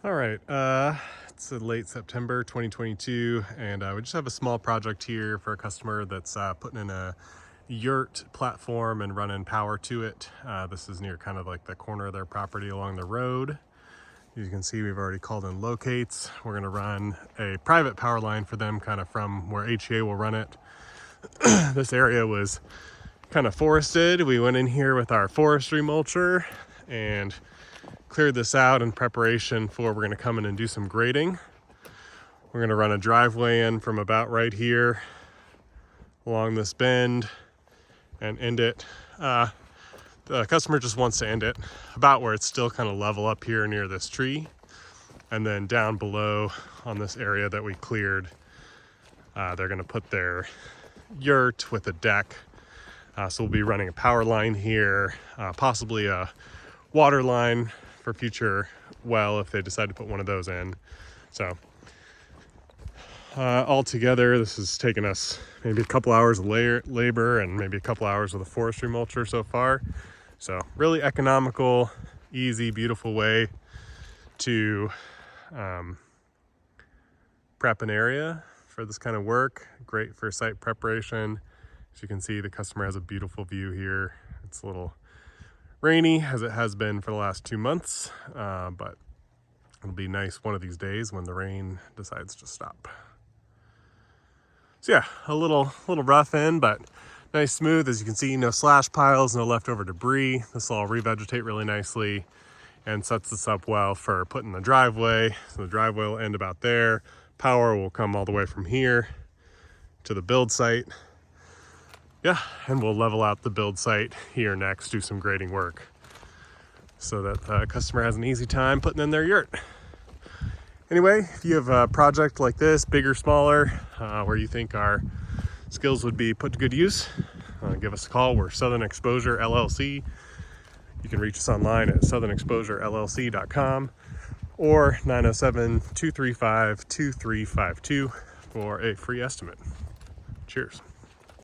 All right, it's late September 2022, and we just have a small project here for a customer that's putting in a yurt platform and running power to it. This is near kind of like the corner of their property along the road. As you can see, we've already called in locates. We're going to run a private power line for them, kind of from where HEA will run it. This area was kind of forested. We went in here with our forestry mulcher and cleared this out in preparation for we're going to come in and do some grading. We're going to run a driveway in from about right here along this bend and end it. The customer just wants to end it about where it's still kind of level up here near this tree, and then down below on this area that we cleared, they're going to put their yurt with a deck. So we'll be running a power line here, possibly a water line for future well if they decide to put one of those in. So altogether, this has taken us maybe a couple hours of labor and maybe a couple hours with a forestry mulcher so far. So really economical, easy, beautiful way to prep an area for this kind of work. Great for site preparation. As you can see, the customer has a beautiful view here. It's a little rainy as it has been for the last 2 months, but it'll be nice one of these days when the rain decides to stop. So yeah, a little rough in, but nice smooth. As you can see, no slash piles, no leftover debris. This will all revegetate really nicely and sets this up well for putting the driveway. So the driveway will end about there. Power will come all the way from here to the build site. Yeah, and we'll level out the build site here next, do some grading work so that the customer has an easy time putting in their yurt. Anyway, if you have a project like this, big or smaller, where you think our skills would be put to good use, give us a call. We're Southern Exposure LLC. You can reach us online at southernexposurellc.com or 907-235-2352 for a free estimate. Cheers.